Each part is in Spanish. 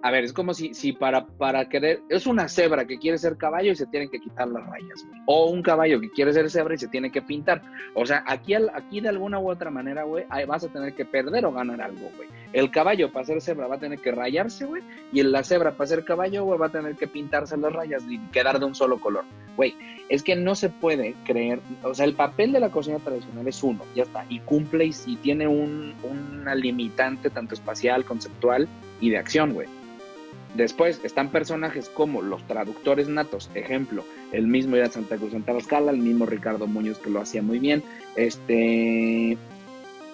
A ver, es como si para querer, es una cebra que quiere ser caballo y se tienen que quitar las rayas, güey. O un caballo que quiere ser cebra y se tiene que pintar. O sea, aquí de alguna u otra manera, güey, vas a tener que perder o ganar algo, güey. El caballo para ser cebra va a tener que rayarse, güey, y la cebra para ser caballo, güey, va a tener que pintarse las rayas y quedar de un solo color. Güey, es que no se puede creer, o sea, el papel de la cocina tradicional es uno, ya está, y cumple y tiene una limitante tanto espacial, conceptual y de acción, güey. Después están personajes como los traductores natos, ejemplo, el mismo era Santa Cruz en Tabascala, el mismo Ricardo Muñoz que lo hacía muy bien,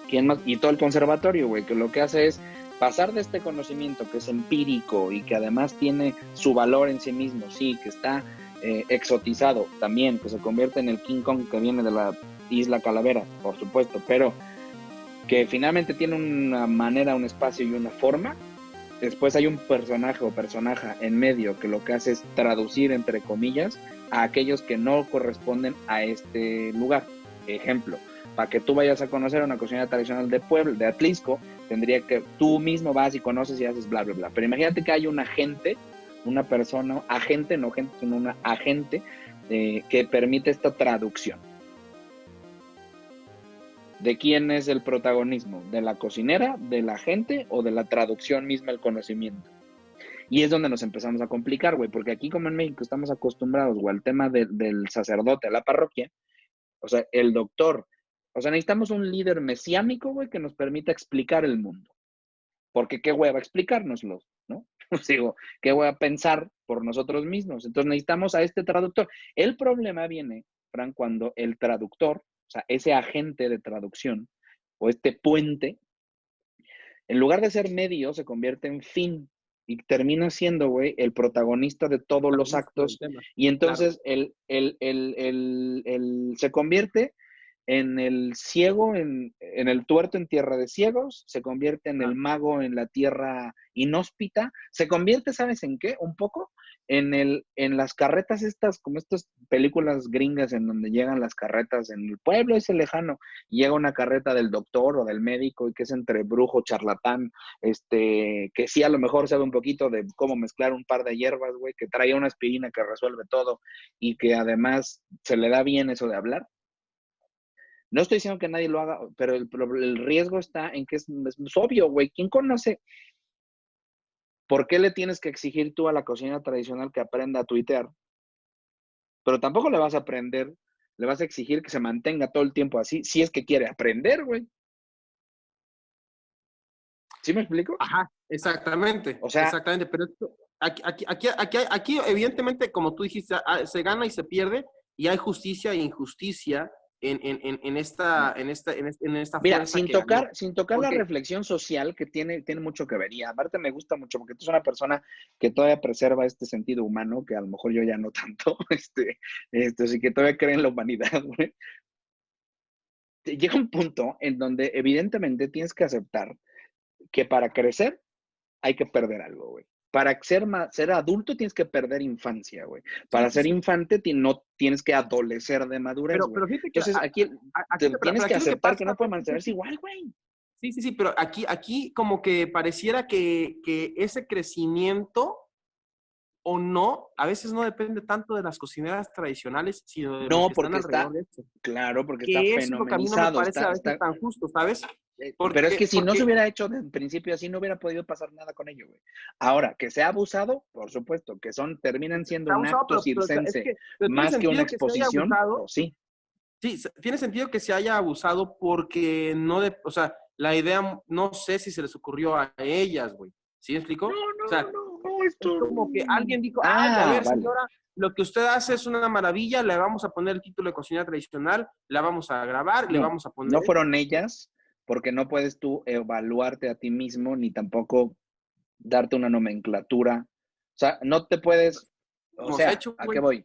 ¿quién más? Y todo el conservatorio, güey, que lo que hace es pasar de este conocimiento que es empírico y que además tiene su valor en sí mismo, sí, que está exotizado también, que se convierte en el King Kong que viene de la Isla Calavera, por supuesto, pero que finalmente tiene una manera, un espacio y una forma. Después hay un personaje o personaje en medio que lo que hace es traducir, entre comillas, a aquellos que no corresponden a este lugar. Ejemplo, para que tú vayas a conocer una cocina tradicional de Puebla, de Atlisco, tendría que tú mismo vas y conoces y haces bla, bla, bla. Pero imagínate que hay un agente, una persona, agente, no gente, sino una agente que permite esta traducción. ¿De quién es el protagonismo? ¿De la cocinera, de la gente o de la traducción misma el conocimiento? Y es donde nos empezamos a complicar, güey, porque aquí como en México estamos acostumbrados, güey, al tema del sacerdote, a la parroquia, o sea, el doctor, o sea, necesitamos un líder mesiánico, güey, que nos permita explicar el mundo. Porque qué hueva explicárnoslo, ¿no? Digo, qué hueva pensar por nosotros mismos. Entonces necesitamos a este traductor. El problema viene, Fran, cuando el traductor, o sea, ese agente de traducción o este puente, en lugar de ser medio, se convierte en fin y termina siendo, güey, el protagonista de todos los actos. Y Claro. entonces se convierte en el ciego, en el tuerto en tierra de ciegos, se convierte en el Claro. mago en la tierra inhóspita, se convierte, ¿sabes en qué? Un poco en las carretas estas, como estas películas gringas en donde llegan las carretas en el pueblo ese lejano, y llega una carreta del doctor o del médico y que es entre brujo, charlatán, que sí a lo mejor sabe un poquito de cómo mezclar un par de hierbas, güey, que trae una aspirina que resuelve todo y que además se le da bien eso de hablar. No estoy diciendo que nadie lo haga, pero el riesgo está en que es obvio, güey. ¿Quién conoce? ¿Por qué le tienes que exigir tú a la cocina tradicional que aprenda a tuitear? Pero tampoco le vas a aprender, le vas a exigir que se mantenga todo el tiempo así, si es que quiere aprender, güey. ¿Sí me explico? Ajá, exactamente, O sea, exactamente. Pero aquí, evidentemente, como tú dijiste, se gana y se pierde, y hay justicia e injusticia en esta mira, fuerza sin que ganó. tocar, sin tocar la Porque, reflexión social que tiene mucho que ver, y aparte me gusta mucho porque tú eres una persona que todavía preserva este sentido humano, que a lo mejor yo ya no tanto, así que todavía cree en la humanidad, güey. Llega un punto en donde evidentemente tienes que aceptar que para crecer hay que perder algo, güey. Para ser adulto tienes que perder infancia, güey. sí, Para sí, ser sí. infante no tienes que adolecer de madurez, güey. Pero fíjate que Entonces aquí pero tienes que aquí lo que aceptar que pasa, no puede güey, es mantenerse que igual, güey. sí, sí, sí, pero aquí como que pareciera que ese crecimiento o no, a veces no depende tanto de las cocineras tradicionales, sino de los No, que están porque alrededor está, de esto. claro, porque está Que eso es lo que a mí no me fenomenizado, parece a veces tan justo, ¿sabes? pero es que si no se Porque hubiera hecho desde el principio así, no hubiera podido pasar nada con ello, güey. Ahora, que se ha abusado, por supuesto, que terminan siendo está un abusado, acto es circense que pero tiene más que una sentido que se haya exposición, abusado. pues sí. Sí, tiene sentido que se haya abusado porque no o sea, la idea no sé si se les ocurrió a ellas, güey. ¿Sí me explico? No, O no, sea, no, no, es esto. como que alguien dijo, ay, a Ah, ver, vale. señora, lo que usted hace es una maravilla, le vamos a poner el título de cocina tradicional, la vamos a grabar, le No, vamos a poner no esto. fueron ellas, porque no puedes tú evaluarte a ti mismo, ni tampoco darte una nomenclatura. O sea, no te puedes, o Hemos sea, hecho, ¿a qué güey. voy?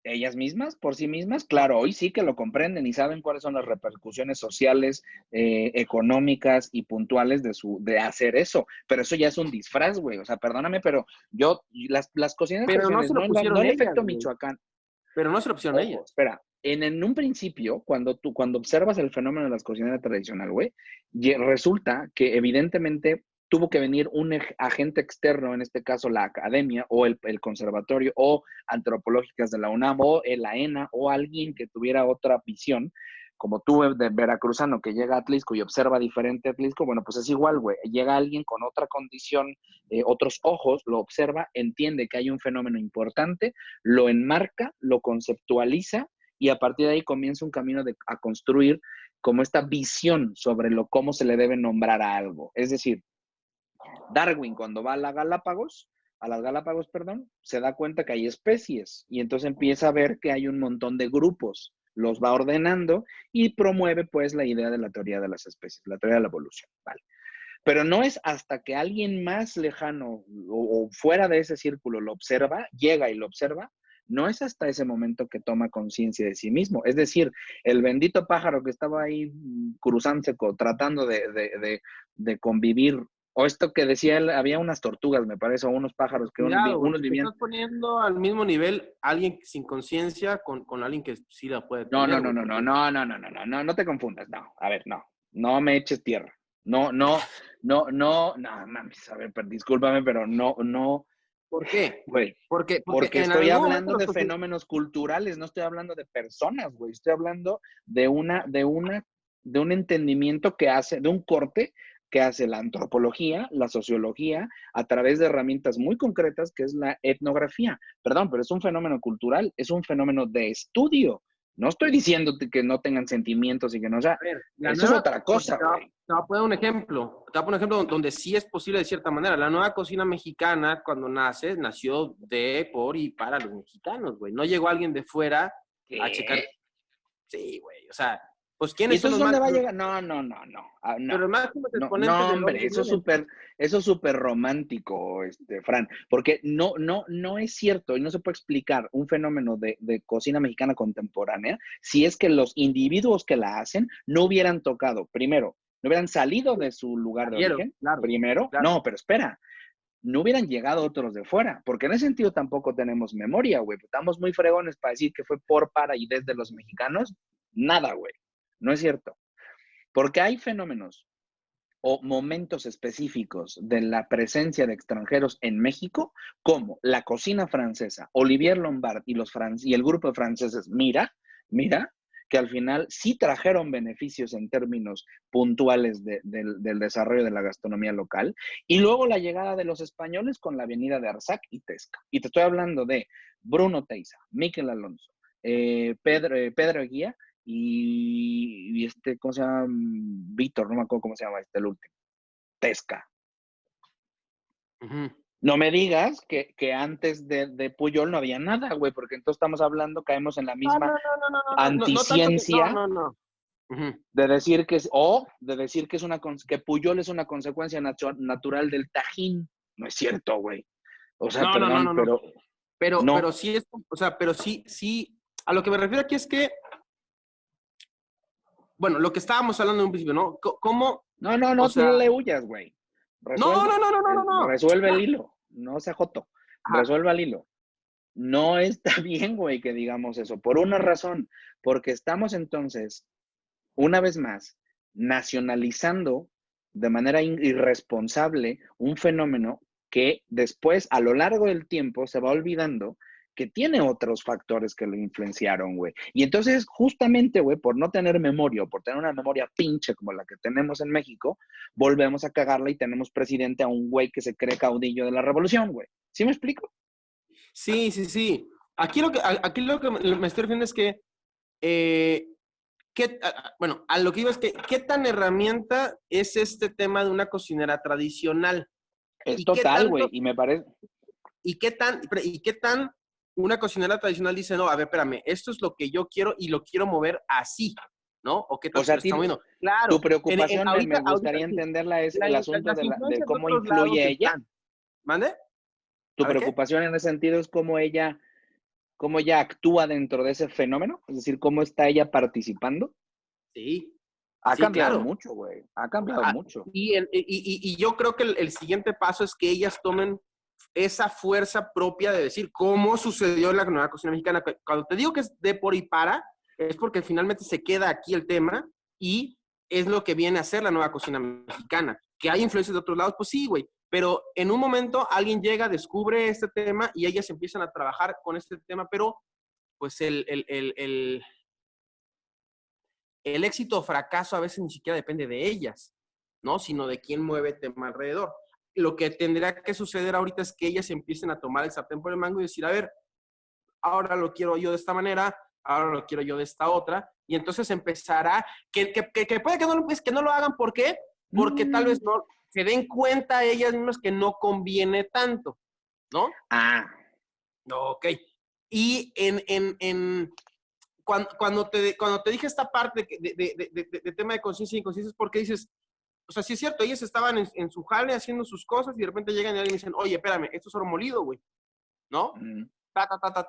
Ellas mismas, por sí mismas, claro, hoy sí que lo comprenden y saben cuáles son las repercusiones sociales, económicas y puntuales de hacer eso, pero eso ya es un disfraz, güey, o sea, perdóname, pero las cocinas Pero no tradicionales, se lo no pusieron el ellas, efecto güey. Michoacán, Pero no se lo pusieron ojo, ellas. espera, en un principio, cuando observas el fenómeno de las cocinas tradicionales, güey, resulta que evidentemente tuvo que venir un agente externo, en este caso la academia o el conservatorio o antropológicas de la UNAM o la ENA o alguien que tuviera otra visión, como tú de veracruzano que llega a Atlisco y observa diferente a Atlisco, bueno, pues es igual, güey. Llega alguien con otra condición, otros ojos, lo observa, entiende que hay un fenómeno importante, lo enmarca, lo conceptualiza y a partir de ahí comienza un camino a construir como esta visión sobre cómo se le debe nombrar a algo. Es decir, Darwin cuando va a las Galápagos, perdón, se da cuenta que hay especies y entonces empieza a ver que hay un montón de grupos, los va ordenando y promueve pues la idea de la teoría de las especies, la teoría de la evolución, ¿vale? Pero no es hasta que alguien más lejano o fuera de ese círculo lo observa, llega y lo observa, no es hasta ese momento que toma conciencia de sí mismo. Es decir, el bendito pájaro que estaba ahí cruzándose, tratando de convivir, o esto que decía él, había unas tortugas, me parece, o unos pájaros que Cuidado, unos vivían. Estás poniendo al mismo nivel a alguien sin conciencia con alguien que sí la puede No, tener. no te confundas, no, a ver, no me eches tierra. No, mames, a ver, discúlpame, pero no. ¿Por qué? Güey, Porque porque en estoy algún momento hablando de fenómenos culturales, no estoy hablando de personas, güey. Estoy hablando de un entendimiento que hace, de un corte que hace la antropología, la sociología, a través de herramientas muy concretas, que es la etnografía. Perdón, pero es un fenómeno cultural, es un fenómeno de estudio. No estoy diciendo que no tengan sentimientos y que no, o sea, a ver, eso es otra cosa, güey. te voy a poner un ejemplo. Te voy a poner un ejemplo donde sí es posible de cierta manera. La nueva cocina mexicana, cuando nació de, por y para los mexicanos, güey. No llegó alguien de fuera a checar. Sí, güey. O sea, pues ¿Y ¿quiénes son entonces los dónde más? va a llegar? No. Pero los máximos No, exponentes no, de hombre, dónde vienen. eso es súper romántico, Fran, porque no es cierto y no se puede explicar un fenómeno de cocina mexicana contemporánea si es que los individuos que la hacen no hubieran tocado, primero, no hubieran salido de su lugar de origen, Claro, primero, claro. no, pero espera, no hubieran llegado otros de fuera, porque en ese sentido tampoco tenemos memoria, güey, estamos muy fregones para decir que fue por, para y desde los mexicanos, nada, güey, no es cierto. Porque hay fenómenos o momentos específicos de la presencia de extranjeros en México, como la cocina francesa, Olivier Lombard y el grupo de franceses, mira, que al final sí trajeron beneficios en términos puntuales del desarrollo de la gastronomía local, y luego la llegada de los españoles con la venida de Arsac y Tesca. Y te estoy hablando de Bruno Teiza, Miquel Alonso, Pedro Eguía, y ¿cómo se llama? Víctor, no me acuerdo cómo se llama el último. Tesca. Uh-huh. No me digas que antes de Puyol no había nada, güey, porque entonces estamos hablando, caemos en la misma anticiencia de decir que que Puyol es una consecuencia natural del Tajín. No es cierto, güey. O sea, perdón, pero Pero sí es, o sea, pero sí, a lo que me refiero aquí es que, bueno, lo que estábamos hablando en un principio, ¿no? ¿Cómo? No, tú no le huyas, güey. Resuelve el hilo. No sea joto. Resuelva el hilo. No está bien, güey, que digamos eso. Por una razón. Porque estamos entonces, una vez más, nacionalizando de manera irresponsable un fenómeno que después, a lo largo del tiempo, se va olvidando que tiene otros factores que lo influenciaron, güey. Y entonces, justamente, güey, por no tener memoria, o por tener una memoria pinche como la que tenemos en México, volvemos a cagarla y tenemos presidente a un güey que se cree caudillo de la revolución, güey. ¿Sí me explico? Sí. Aquí lo que me estoy refiriendo es que, bueno, a lo que iba es que, ¿qué tan herramienta es este tema de una cocinera tradicional? Es total, güey, y me parece... ¿Y qué tan una cocinera tradicional dice, no, a ver, espérame, esto es lo que yo quiero y lo quiero mover así, ¿no? ¿O qué tal se lo está moviendo? Claro. Tu preocupación, me gustaría entenderla, es el asunto de cómo influye ella. ¿Mande? Tu preocupación en ese sentido es cómo ella actúa dentro de ese fenómeno, es decir, cómo está ella participando. Sí. Ha cambiado mucho, güey. Ha cambiado mucho. Y yo creo que el siguiente paso es que ellas tomen esa fuerza propia de decir cómo sucedió en la nueva cocina mexicana. Cuando te digo que es de por y para, es porque finalmente se queda aquí el tema y es lo que viene a ser la nueva cocina mexicana. ¿Que hay influencias de otros lados? Pues sí, güey. Pero en un momento alguien llega, descubre este tema y ellas empiezan a trabajar con este tema, pero pues el éxito o fracaso a veces ni siquiera depende de ellas, ¿no? Sino de quién mueve el tema alrededor. Lo que tendría que suceder ahorita es que ellas empiecen a tomar el sartén por el mango y decir, a ver, ahora lo quiero yo de esta manera, ahora lo quiero yo de esta otra, y entonces empezará, que puede que no lo hagan, ¿por qué? Porque tal vez no se den cuenta ellas mismas que no conviene tanto, ¿no? Ok. Y cuando te dije esta parte de tema de conciencia y inconsciencia es porque dices, o sea, sí es cierto, ellos estaban en su jale haciendo sus cosas y de repente llegan y alguien dicen, oye, espérame, esto es oro molido, güey, ¿no?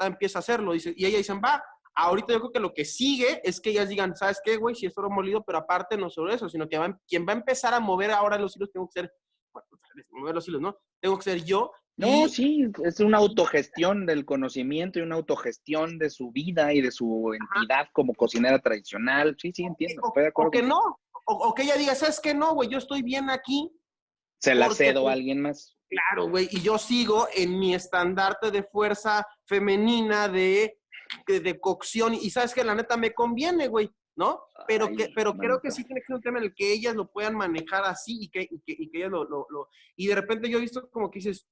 Empieza a hacerlo, dice, y ellas dicen, va, ahorita yo creo que lo que sigue es que ellas digan, ¿sabes qué, güey? Si es oro molido, pero aparte no solo eso, sino que quien va a empezar a mover ahora los hilos tengo que ser, bueno, mover los hilos, ¿no? Tengo que ser yo. No, sí, es una autogestión del conocimiento y una autogestión de su vida y de su entidad como cocinera tradicional. Sí, entiendo, estoy de acuerdo. O que no, o que ella diga, ¿sabes qué? No, güey, yo estoy bien aquí. Se la cedo a alguien más. Claro, güey, y yo sigo en mi estandarte de fuerza femenina, de cocción, y sabes que la neta me conviene, güey, ¿no? Pero creo que sí tiene que ser un tema en el que ellas lo puedan manejar así y que ellas y de repente yo he visto como que dices,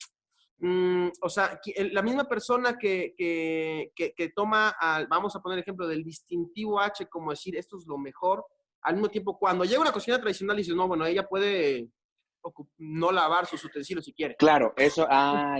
o sea, la misma persona que toma, vamos a poner el ejemplo del distintivo H, como decir, esto es lo mejor, al mismo tiempo, cuando llega una cocina tradicional, dices, no, bueno, ella puede no lavar sus utensilios si quiere. Claro, eso, ya.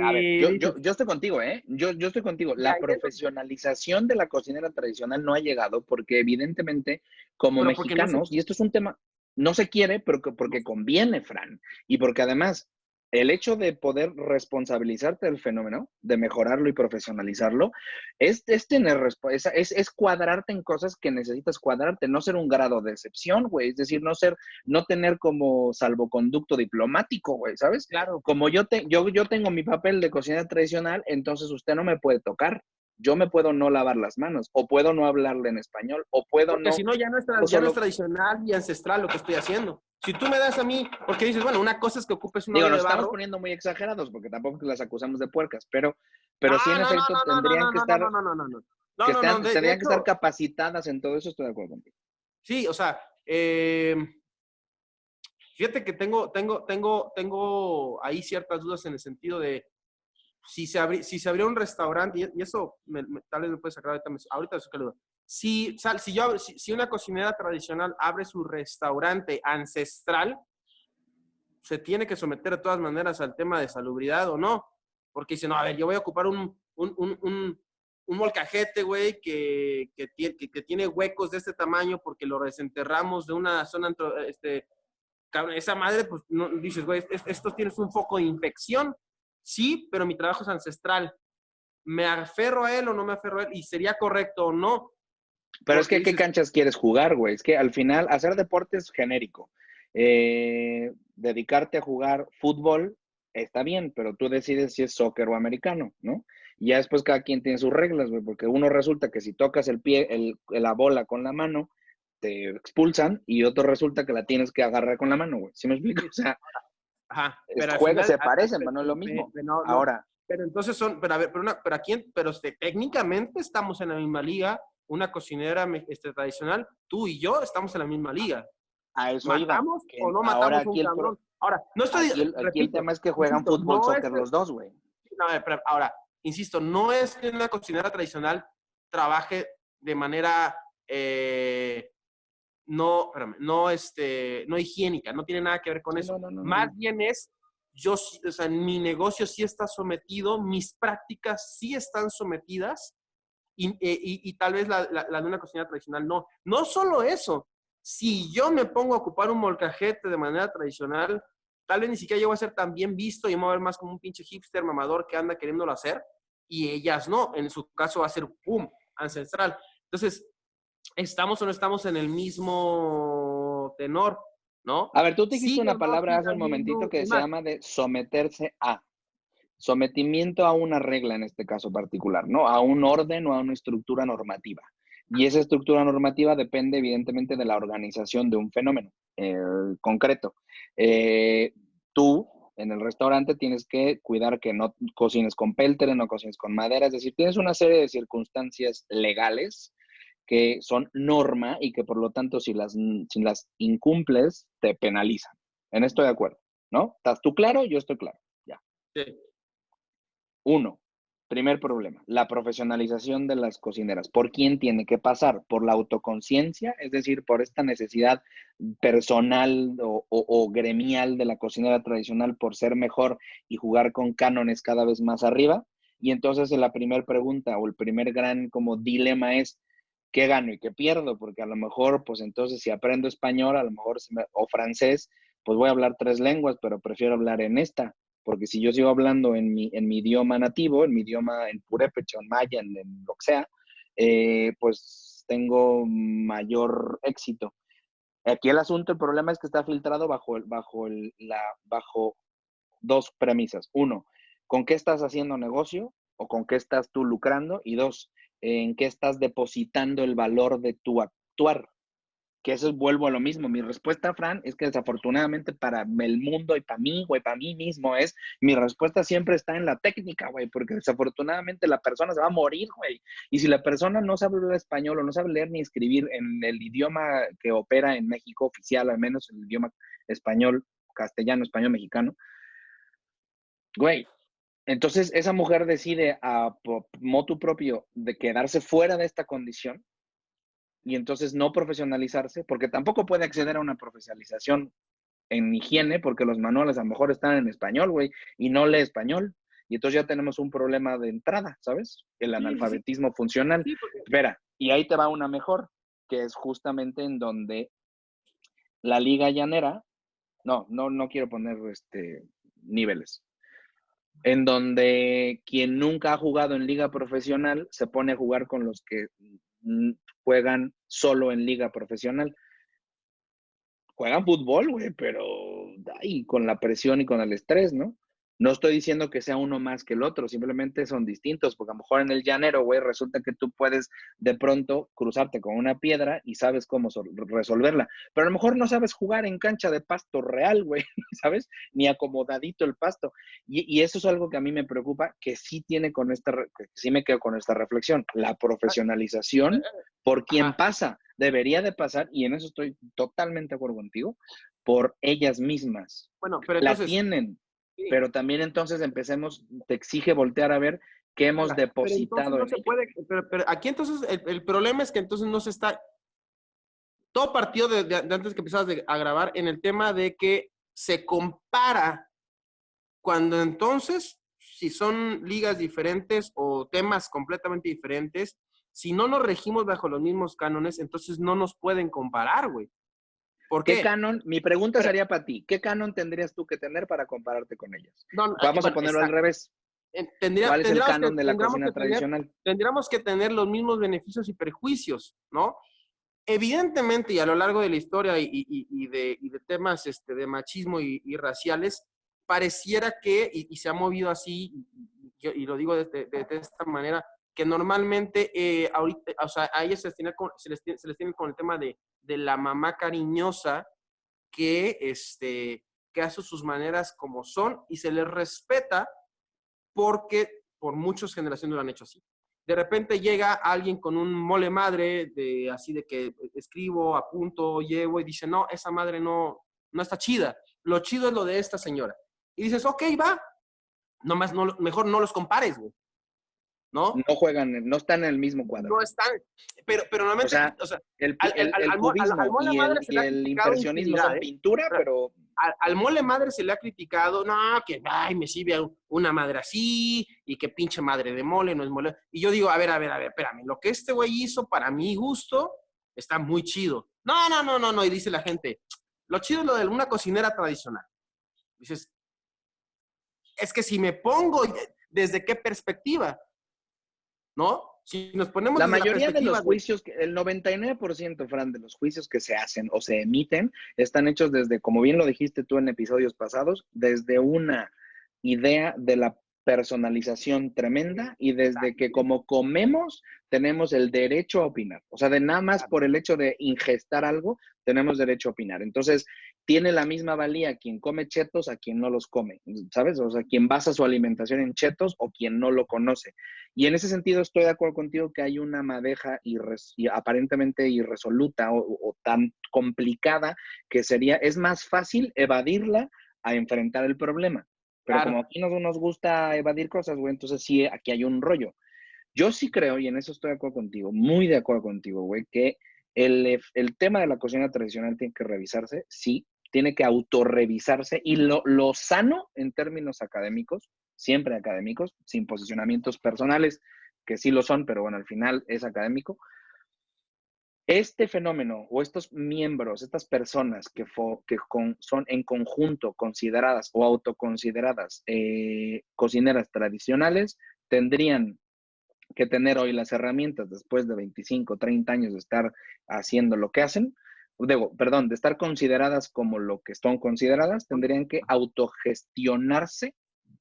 A ver, yo estoy contigo, ¿eh? Yo estoy contigo. La profesionalización de la cocinera tradicional no ha llegado porque evidentemente, como mexicanos, y esto es un tema, no se quiere, pero porque conviene, Fran, y porque además el hecho de poder responsabilizarte del fenómeno, de mejorarlo y profesionalizarlo, es tener, es cuadrarte en cosas que necesitas cuadrarte, no ser un grado de excepción, güey, es decir, no tener como salvoconducto diplomático, güey, ¿sabes? Claro. Como yo tengo mi papel de cocinera tradicional, entonces usted no me puede tocar. Yo me puedo no lavar las manos, o puedo no hablarle en español, o puedo porque no... si no, ya no es tradicional y ancestral lo que estoy haciendo. Si tú me das a mí, porque dices, bueno, una cosa es que ocupes una olla de barro. Nos estamos poniendo muy exagerados, porque tampoco las acusamos de puercas, pero sí en efecto tendrían que estar... Tendrían que estar capacitadas en todo eso, estoy de acuerdo contigo. Sí, o sea, fíjate que tengo ahí ciertas dudas en el sentido de si se abriera un restaurante, y eso tal vez me puede sacar ahorita eso que lo digo. Si una cocinera tradicional abre su restaurante ancestral, se tiene que someter de todas maneras al tema de salubridad o no. Porque dice, no, a ver, yo voy a ocupar un molcajete, güey, que tiene huecos de este tamaño porque lo desenterramos de una zona, esa madre, pues, no, dices, güey, esto tienes un foco de infección. Sí, pero mi trabajo es ancestral. ¿Me aferro a él o no me aferro a él? ¿Y sería correcto o no? Pero es que, ¿qué canchas quieres jugar, güey? Es que al final, hacer deporte es genérico. Dedicarte a jugar fútbol está bien, pero tú decides si es soccer o americano, ¿no? Y ya después cada quien tiene sus reglas, güey, porque uno resulta que si tocas el pie, la bola con la mano, te expulsan, y otro resulta que la tienes que agarrar con la mano, güey. ¿Sí me explico? O sea, se parecen, pero no es lo mismo. Ahora. Pero entonces pero técnicamente estamos en la misma liga. Una cocinera tradicional, tú y yo estamos en la misma liga. A eso ¿Matamos o no matamos un cabrón? Ahora, no estoy... Aquí el tema es que juegan fútbol, soccer los dos, güey. No, pero ahora, insisto, no es que una cocinera tradicional trabaje de manera no higiénica, no tiene nada que ver con eso. Más bien es, o sea, mi negocio sí está sometido, mis prácticas sí están sometidas, y tal vez la de una cocinera tradicional no. No solo eso, si yo me pongo a ocupar un molcajete de manera tradicional, tal vez ni siquiera yo voy a ser tan bien visto y me voy a ver más como un pinche hipster mamador que anda queriéndolo hacer, y ellas no. En su caso va a ser, ¡pum!, ancestral. Entonces, ¿estamos o no estamos en el mismo tenor, no? A ver, tú te dijiste una palabra hace un momentito que se llama de someterse a. Sometimiento a una regla en este caso particular, ¿no? A un orden o a una estructura normativa. Y esa estructura normativa depende evidentemente de la organización de un fenómeno. concreto. Tú, en el restaurante, tienes que cuidar que no cocines con peltre, no cocines con madera, es decir, tienes una serie de circunstancias legales que son norma y que por lo tanto si las incumples te penalizan. En esto de acuerdo, ¿no? ¿Estás tú claro? Yo estoy claro. Ya. Sí. Uno, primer problema, la profesionalización de las cocineras. ¿Por quién tiene que pasar? ¿Por la autoconciencia? Es decir, por esta necesidad personal o gremial de la cocinera tradicional por ser mejor y jugar con cánones cada vez más arriba. Y entonces la primera pregunta o el primer gran como dilema es, ¿qué gano y qué pierdo? Porque a lo mejor, pues entonces si aprendo español, a lo mejor, o francés, pues voy a hablar 3 lenguas, pero prefiero hablar en esta. Porque si yo sigo hablando en mi idioma nativo, en mi idioma, en purépecha, en maya, en lo que sea, pues tengo mayor éxito. Aquí el asunto, el problema es que está filtrado bajo dos premisas. Uno, ¿con qué estás haciendo negocio o con qué estás tú lucrando? Y dos, ¿en qué estás depositando el valor de tu actuar? Que eso vuelvo a lo mismo. Mi respuesta, Fran, es que desafortunadamente para el mundo y para mí, güey, para mí mismo mi respuesta siempre está en la técnica, güey, porque desafortunadamente la persona se va a morir, güey. Y si la persona no sabe hablar español o no sabe leer ni escribir en el idioma que opera en México oficial, al menos el idioma español, castellano, español, mexicano, güey, entonces esa mujer decide a motu propio de quedarse fuera de esta condición y entonces no profesionalizarse, porque tampoco puede acceder a una profesionalización en higiene, porque los manuales a lo mejor están en español, güey, y no lee español. Y entonces ya tenemos un problema de entrada, ¿sabes? El Sí, sí, analfabetismo funcional. sí, porque... Espera, y ahí te va una mejor, que es justamente en donde la liga llanera, no quiero poner niveles, en donde quien nunca ha jugado en liga profesional se pone a jugar con los que juegan solo en liga profesional. Juegan fútbol, güey, pero ay, con la presión y con el estrés, ¿no? No estoy diciendo que sea uno más que el otro, simplemente son distintos, porque a lo mejor en el llanero, güey, resulta que tú puedes de pronto cruzarte con una piedra y sabes cómo resolverla, pero a lo mejor no sabes jugar en cancha de pasto real, güey, ¿sabes? Ni acomodadito el pasto. Y eso es algo que a mí me preocupa, que sí tiene que sí me quedo con esta reflexión, la profesionalización por quien Ajá. pasa. Debería de pasar, y en eso estoy totalmente de acuerdo contigo, por ellas mismas. Bueno, pero La entonces, tienen, sí, pero también entonces empecemos, te exige voltear a ver qué hemos pero entonces depositado no en se ellas. puede, pero aquí entonces el problema es que entonces no se está, todo partió de antes que empezabas a grabar en el tema de que se compara cuando entonces, si son ligas diferentes o temas completamente diferentes, si no nos regimos bajo los mismos cánones, entonces no nos pueden comparar, güey. ¿Por ¿Qué qué? canon? Mi pregunta Pero, sería para ti, ¿qué canon tendrías tú que tener para compararte con ellas? no, Vamos a bueno, ponerlo al exacto. revés. ¿Cuál es el canon de la cocina tradicional? Tendríamos que tener los mismos beneficios y perjuicios, ¿no? Evidentemente, y a lo largo de la historia y de temas de machismo y raciales, pareciera que, y se ha movido así, y lo digo de esta manera, que normalmente ahorita, o sea, a ellas se les tiene con el tema de la mamá cariñosa que hace sus maneras como son y se les respeta porque por muchas generaciones lo han hecho así. De repente llega alguien con un mole madre, así de que escribo, apunto, llevo y dice, no, esa madre no está chida. Lo chido es lo de esta señora. Y dices, ok, va. Nomás mejor no los compares, güey. ¿No? No juegan, no están en el mismo cuadro. No están. Pero O normalmente, sea, o sea, el, al, al, el, al, el al, al cubismo mole y madre el, se y le ha el criticado impresionismo infinidad, son ¿eh? pintura, pero Al mole madre se le ha criticado, no, que ay, me sirve una madre así, y que pinche madre de mole, no es mole. Y yo digo, a ver, espérame, lo que este güey hizo para mi gusto está muy chido. No, y dice la gente, lo chido es lo de una cocinera tradicional. Dices, es que si me pongo, ¿desde qué perspectiva? ¿No? Si nos ponemos la desde la mayoría de los perspectiva de, juicios, el 99%, Fran, de los juicios que se hacen o se emiten, están hechos desde, como bien lo dijiste tú en episodios pasados, desde una idea de la personalización tremenda y desde que como comemos tenemos el derecho a opinar. O sea, de nada más por el hecho de ingestar algo, tenemos derecho a opinar. Entonces, tiene la misma valía quien come chetos a quien no los come, ¿sabes? O sea, quien basa su alimentación en chetos o quien no lo conoce. Y en ese sentido estoy de acuerdo contigo que hay una madeja aparentemente irresoluta o tan complicada que es más fácil evadirla a enfrentar el problema. Pero como aquí nos gusta evadir cosas, güey, entonces sí, aquí hay un rollo. Yo sí creo, y en eso estoy de acuerdo contigo, muy de acuerdo contigo, güey, que el tema de la cocina tradicional tiene que revisarse, sí, tiene que autorrevisarse, y lo sano en términos académicos, siempre académicos, sin posicionamientos personales, que sí lo son, pero bueno, al final es académico. Este fenómeno o estos miembros, estas personas son en conjunto consideradas o autoconsideradas cocineras tradicionales, tendrían que tener hoy las herramientas después de 25, 30 años de estar haciendo lo que hacen, de estar consideradas como lo que son consideradas, tendrían que autogestionarse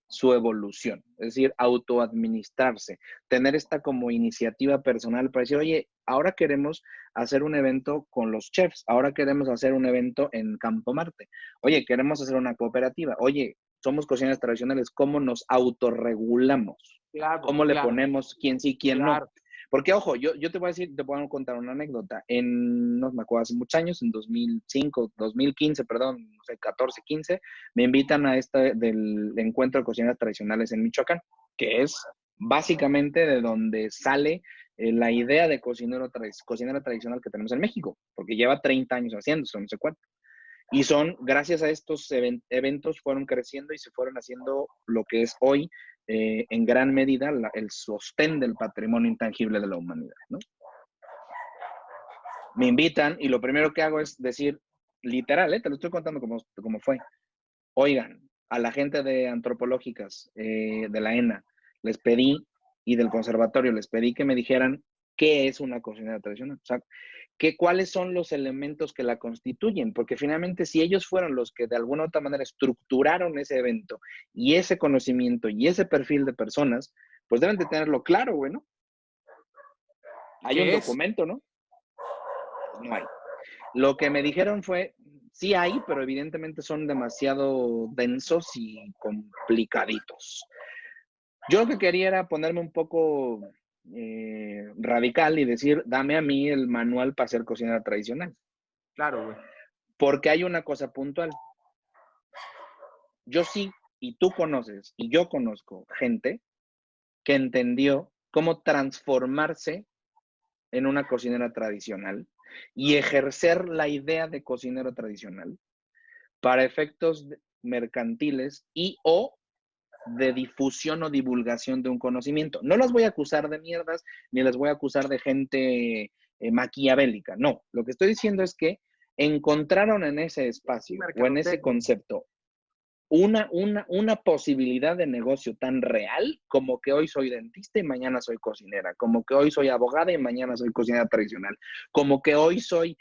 su evolución, es decir, autoadministrarse, tener esta como iniciativa personal para decir, oye, ahora queremos hacer un evento con los chefs, ahora queremos hacer un evento en Campo Marte, oye, queremos hacer una cooperativa, oye, somos cocineras tradicionales, ¿cómo nos autorregulamos? Claro, ¿Cómo le claro, ponemos quién sí, quién claro. no? Porque, ojo, yo te voy a decir, te puedo contar una anécdota. No me acuerdo, hace muchos años, en 2005, 2015, perdón, no sé, 14, 15, me invitan a del encuentro de cocineras tradicionales en Michoacán, que es básicamente de donde sale la idea de cocinera tradicional que tenemos en México, porque lleva 30 años haciéndose, no sé cuánto. Y gracias a estos eventos, fueron creciendo y se fueron haciendo lo que es hoy, en gran medida, el sostén del patrimonio intangible de la humanidad, ¿no? Me invitan y lo primero que hago es decir, literal, te lo estoy contando como fue. Oigan, a la gente de antropológicas, de la ENA, les pedí, y del conservatorio, les pedí que me dijeran qué es una cocinera tradicional. O sea, cuáles son los elementos que la constituyen, porque finalmente si ellos fueron los que de alguna u otra manera estructuraron ese evento y ese conocimiento y ese perfil de personas, pues deben de tenerlo claro, güey, ¿no? Hay un documento, ¿no? No hay. Lo que me dijeron fue, sí hay, pero evidentemente son demasiado densos y complicaditos. Yo lo que quería era ponerme un poco radical y decir, dame a mí el manual para hacer cocina tradicional. Claro, güey. Porque hay una cosa puntual. Yo sí, y tú conoces, y yo conozco gente que entendió cómo transformarse en una cocinera tradicional y ejercer la idea de cocinero tradicional para efectos mercantiles y o de difusión o divulgación de un conocimiento. No las voy a acusar de mierdas, ni las voy a acusar de gente maquiavélica. No, lo que estoy diciendo es que encontraron en ese espacio o en ese concepto una posibilidad de negocio tan real como que hoy soy dentista y mañana soy cocinera, como que hoy soy abogada y mañana soy cocinera tradicional, como que hoy soy,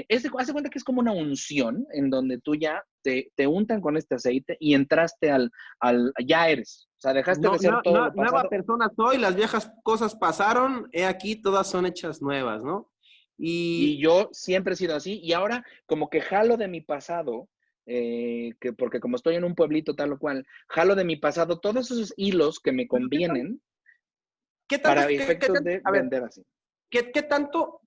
hace cuenta que es como una unción en donde tú ya te untan con este aceite y entraste ya eres, o sea, dejaste de ser todo lo pasado. Nueva persona soy, las viejas cosas pasaron, he aquí todas son hechas nuevas, ¿no? Y yo siempre he sido así, y ahora como que jalo de mi pasado, porque como estoy en un pueblito tal o cual, jalo de mi pasado todos esos hilos que me convienen para efectos de vender así. ¿Qué tanto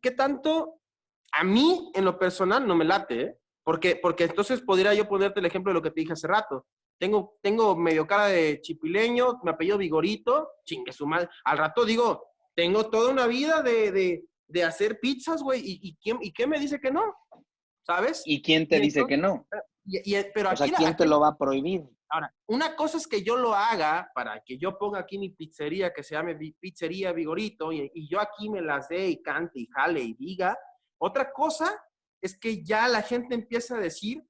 a mí en lo personal no me late, ¿eh? Porque entonces podría yo ponerte el ejemplo de lo que te dije hace rato. Tengo medio cara de chipileño, me apellido Vigorito, chingue su madre. Al rato digo, tengo toda una vida de hacer pizzas, güey, ¿y qué me dice que no? ¿Sabes? ¿Y quién te dice que no? Pero o sea, ¿quién te lo va a prohibir? Ahora, una cosa es que yo lo haga para que yo ponga aquí mi pizzería que se llame Pizzería Vigorito y yo aquí me las dé y cante y jale y diga. Otra cosa es que ya la gente empieza a decir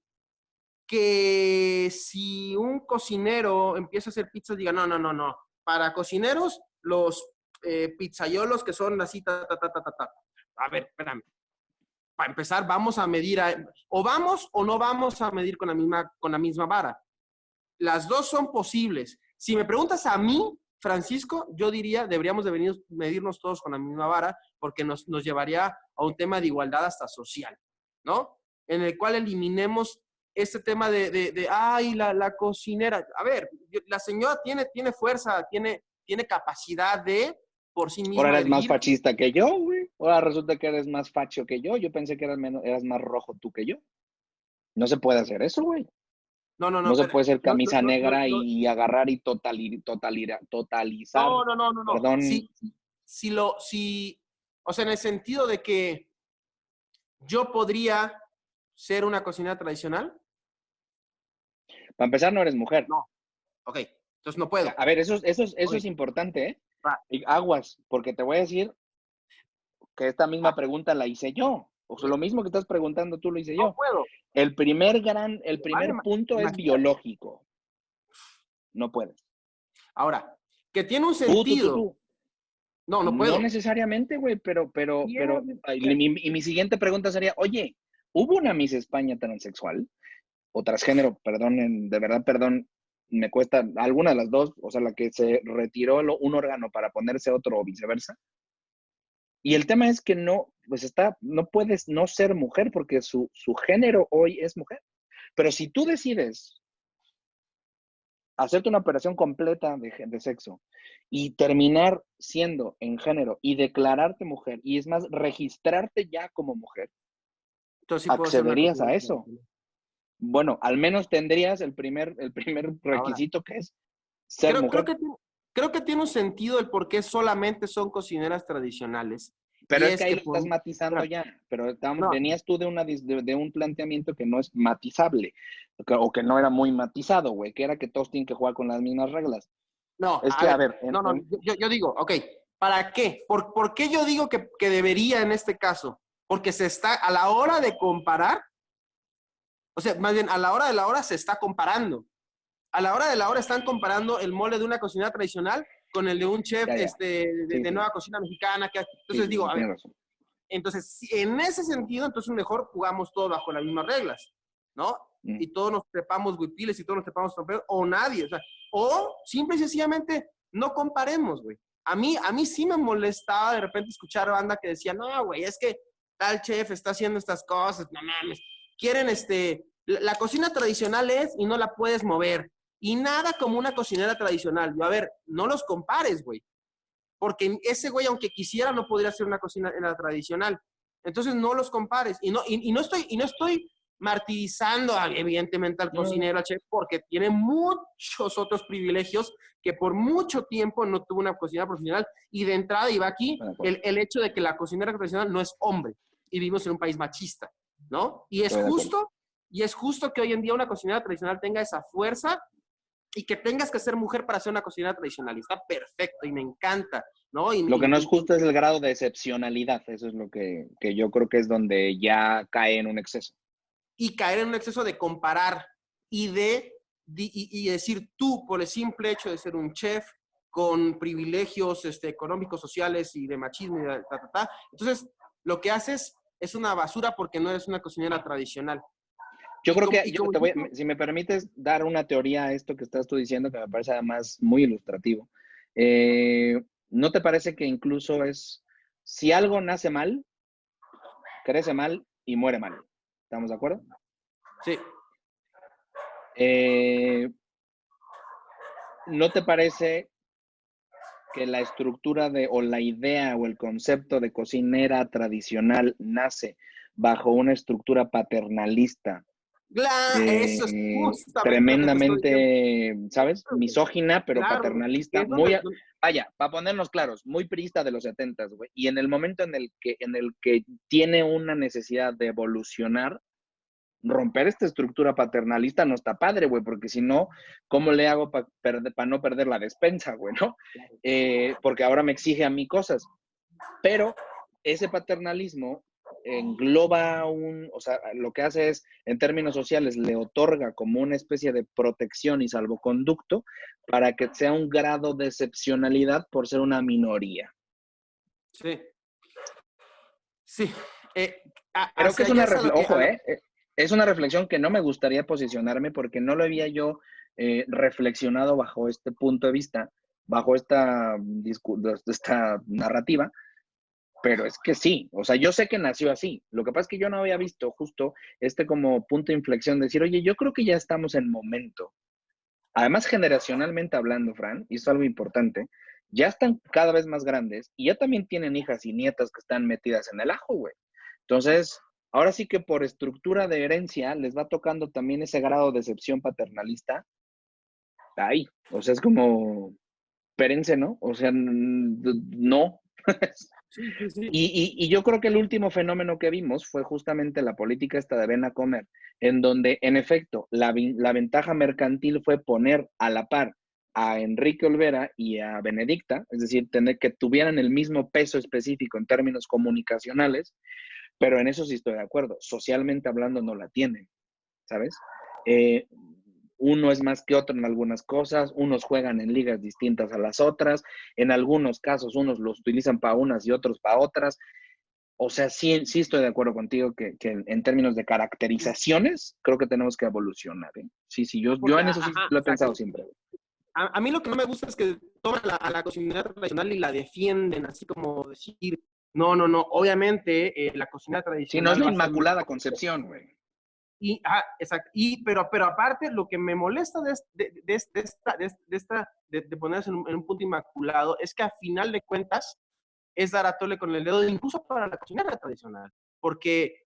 que si un cocinero empieza a hacer pizzas, diga, no. Para cocineros, los pizzaiolos que son así, A ver, espérame. Para empezar, vamos a medir, o vamos o no vamos a medir con la misma vara. Las dos son posibles. si me preguntas a mí, Francisco, yo diría, deberíamos de medirnos todos con la misma vara, porque nos llevaría a un tema de igualdad hasta social, ¿no? En el cual eliminemos este tema ay, la cocinera. A ver, la señora tiene fuerza, tiene capacidad de, por sí Ahora misma, eres más erguir. fachista que yo, güey. Ahora resulta que eres más facho que yo. Yo pensé que eras más rojo tú que yo. No se puede hacer eso, güey. No No, se pero, puede ser no, camisa no, no, negra no, y agarrar y totalizar, no. perdón. O sea, en el sentido de que yo podría ser una cocinera tradicional. Para empezar, no eres mujer. No. Ok, entonces no puedo. A ver, eso Ok, es importante, ¿eh? va, Y aguas, porque te voy a decir que esta misma va. pregunta la hice yo. O sea, lo mismo que estás preguntando tú lo hice No yo. puedo. El Vale, primer punto es imagínate. biológico. No puedes. Ahora, que tiene un sentido. Tú. No No puedo. necesariamente, güey, Tiene- y mi siguiente pregunta sería, oye, ¿hubo una Miss España transexual? O transgénero, perdón, de verdad, perdón, me cuesta alguna de las dos, o sea, la que se retiró un órgano para ponerse otro o viceversa. Y el tema es que no puedes no ser mujer porque su género hoy es mujer. Pero si tú decides hacerte una operación completa de sexo y terminar siendo en género y declararte mujer, y es más, registrarte ya como mujer, Entonces sí puedo ser una accederías cocinera a eso. tradicional. Bueno, al menos tendrías el primer Ahora, requisito que es ser creo, creo mujer. que, creo que tiene un sentido el por qué solamente son cocineras tradicionales. Pero Y es que es ahí que lo estás matizando espera, ya. Pero no, venías tú de un planteamiento que no es matizable, o que no era muy matizado, güey, que era que todos tienen que jugar con las mismas reglas. no, Es a que, a ver, ver, yo digo, ok, ¿para qué? ¿Por qué yo digo que debería en este caso? Porque se está, a la hora de comparar, o sea, más bien, a la hora de la hora se está comparando. A la hora de la hora están comparando el mole de una cocina tradicional con el de un chef ya, sí, de sí, nueva cocina mexicana. sí, Entonces sí, digo, sí, a ver, tienes razón. entonces, en ese sentido, entonces mejor jugamos todos bajo las mismas reglas, ¿no? Mm. Y todos nos trepamos huipiles y todos nos trepamos tromperos, o nadie, o sea, o simple y sencillamente no comparemos, güey. A mí sí me molestaba de repente escuchar banda que decía, no, güey, es que tal chef está haciendo estas cosas, no mames, quieren la cocina tradicional es y no la puedes mover. Y nada como una cocinera tradicional. Yo, a ver, no los compares, güey, porque ese güey, aunque quisiera, no podría hacer una cocina en la tradicional. Entonces, no los compares. Y no estoy martirizando, evidentemente, al No, cocinero, al chef, porque tiene muchos otros privilegios que por mucho tiempo no tuvo una cocinera profesional. Y de entrada iba aquí el hecho de que la cocinera profesional no es hombre. Y vivimos en un país machista, ¿no? estoy de acuerdo. Y es justo que hoy en día una cocinera tradicional tenga esa fuerza y que tengas que ser mujer para ser una cocinera tradicional. Y está perfecto y me encanta, ¿no? Lo que no es justo es el grado de excepcionalidad. Eso es lo que yo creo que es donde ya cae en un exceso. Y caer en un exceso de comparar y y decir tú, por el simple hecho de ser un chef con privilegios económicos, sociales y de machismo, y entonces lo que haces es una basura porque no eres una cocinera tradicional. Yo creo que, Y como si me permites dar una teoría a esto que estás tú diciendo, que me parece además muy ilustrativo. ¿No te parece que incluso si algo nace mal, crece mal y muere mal? ¿Estamos de acuerdo? sí. ¿No te parece que la estructura o la idea o el concepto de cocinera tradicional nace bajo una estructura paternalista Eso es justamente lo que te estoy diciendo. tremendamente, ¿sabes? Misógina, pero Claro, que paternalista, es donde, vaya, para ponernos claros, muy priista de los 70, güey. Y en el momento en el que tiene una necesidad de evolucionar, romper esta estructura paternalista no está padre, güey, porque si no, ¿cómo le hago para no perder la despensa, güey, no? Porque ahora me exige a mí cosas. Pero ese paternalismo engloba o sea, lo que hace es, en términos sociales, le otorga como una especie de protección y salvoconducto para que sea un grado de excepcionalidad por ser una minoría. sí, sí. Creo que Hacia es allá una es a lo reflexión, que, ojo, es una reflexión que no me gustaría posicionarme porque no lo había yo reflexionado bajo este punto de vista, bajo esta narrativa, pero es que sí, o sea, yo sé que nació así. Lo que pasa es que yo no había visto justo este como punto de inflexión, de decir, oye, yo creo que ya estamos en momento. Además, generacionalmente hablando, Fran, y esto es algo importante, ya están cada vez más grandes y ya también tienen hijas y nietas que están metidas en el ajo, güey. Entonces, ahora sí que por estructura de herencia les va tocando también ese grado de decepción paternalista. Ahí, o sea, es como, espérense, ¿no? O sea, no. Sí, sí, sí. Y yo creo que el último fenómeno que vimos fue justamente la política esta de ven a comer, en donde, en efecto, la ventaja mercantil fue poner a la par a Enrique Olvera y a Benedicta, es decir, tener que tuvieran el mismo peso específico en términos comunicacionales, pero en eso sí estoy de acuerdo. Socialmente hablando no la tienen, ¿sabes? Eh, uno es más que otro en algunas cosas, unos juegan en ligas distintas a las otras, en algunos casos unos los utilizan para unas y otros para otras. O sea, sí, sí estoy de acuerdo contigo que en términos de caracterizaciones creo que tenemos que evolucionar. ¿Eh? Sí, sí, yo Porque, en eso sí ajá, lo he pensado exacto. siempre. A mí lo que no me gusta es que toman a la cocinera tradicional y la defienden, así como decir, no, no, no, obviamente la cocina Sí, no es tradicional la va a ser Inmaculada mejor. Concepción, güey. Y, exacto, pero aparte lo que me molesta de ponerse en un punto inmaculado es que a final de cuentas es dar a tole con el dedo, incluso para la cocinera tradicional, porque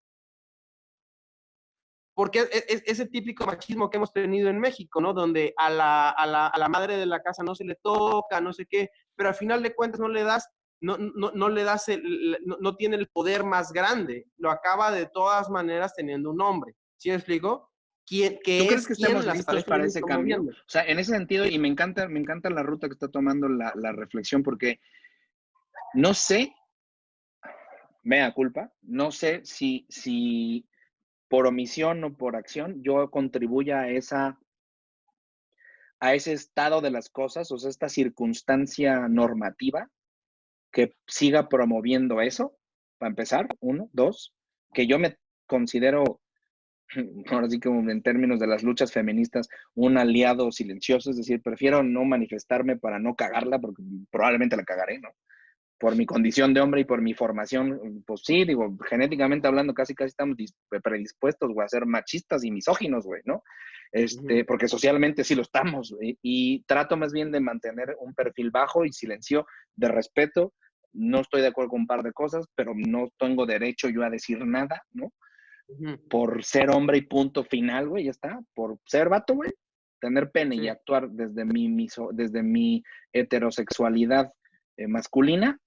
es ese típico machismo que hemos tenido en México, ¿no? Donde a la madre de la casa no se le toca, no sé qué, pero al final de cuentas no le das, no le das, no tiene el poder más grande, lo acaba de todas maneras teniendo un hombre, ¿sí me explico? ¿Tú Que crees es que quien estemos la está listos para sosteniendo y ese cambio? O promoviendo. sea, en ese sentido, y me encanta la ruta que está tomando la reflexión, porque no sé, mea culpa, no sé si por omisión o por acción yo contribuya a ese estado de las cosas, o sea, esta circunstancia normativa que siga promoviendo eso, para empezar, uno, dos, que yo me considero, ahora sí como en términos de las luchas feministas, un aliado silencioso, es decir, prefiero no manifestarme para no cagarla, porque probablemente la cagaré, ¿no? Por mi condición de hombre y por mi formación, pues sí, digo, genéticamente hablando, casi estamos predispuestos, güey, a ser machistas y misóginos, güey, ¿no? Porque socialmente sí lo estamos, y trato más bien de mantener un perfil bajo y silencio de respeto. No estoy de acuerdo con un par de cosas, pero no tengo derecho yo a decir nada, ¿no? Por ser hombre y punto final, güey, ya está. Por ser vato, güey, tener pene y Sí. actuar desde mi heterosexualidad masculina,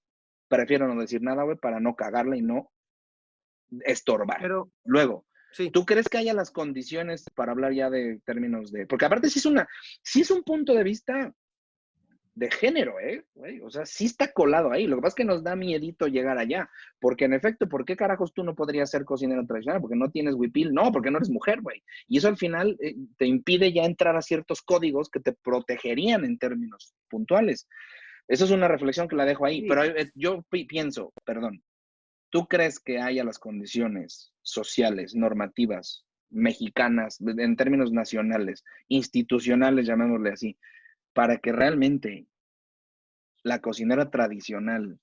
prefiero no decir nada, güey, para no cagarla y no estorbar. Pero, Luego, sí. ¿tú crees que haya las condiciones para hablar ya de términos de... Porque aparte sí es un punto de vista de género, güey. O sea, sí está colado ahí. Lo que pasa es que nos da miedito llegar allá. Porque en efecto, ¿por qué carajos tú no podrías ser cocinero tradicional? Porque no tienes huipil. No, porque no eres mujer, güey. Y eso al final te impide ya entrar a ciertos códigos que te protegerían en términos puntuales. Eso es una reflexión que la dejo ahí. Sí. Pero yo pienso, perdón, ¿tú crees que haya las condiciones sociales, normativas, mexicanas, en términos nacionales, institucionales, llamémosle así, para que realmente la cocinera tradicional